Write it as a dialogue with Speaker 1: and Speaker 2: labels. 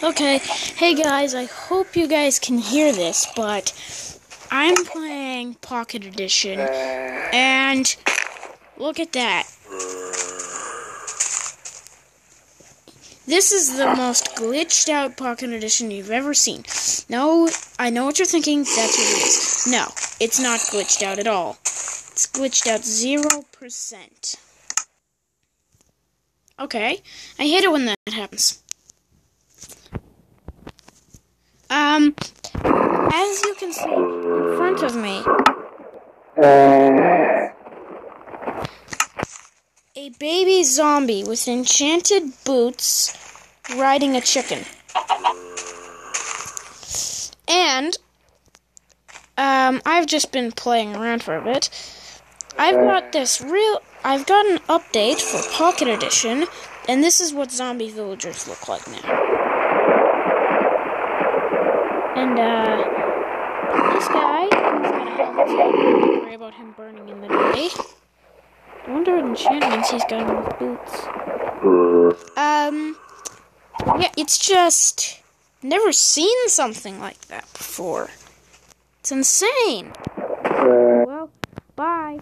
Speaker 1: Okay, hey guys, I hope you guys can hear this, but I'm playing Pocket Edition, and look at that. This is the most glitched out Pocket Edition you've ever seen. No, I know what you're thinking, that's what it is. No, it's not glitched out at all. It's glitched out 0%. Okay, I hate it when that happens. As you can see in front of me, a baby zombie with enchanted boots riding a chicken. And, I've just been playing around for a bit. I've got an update for Pocket Edition, and this is what zombie villagers look like now. And, this guy, he's got a helmet, so don't worry about him burning in the day. I wonder what enchantments he's got on his boots. Yeah, it's just, never seen something like that before. It's insane. Well, bye.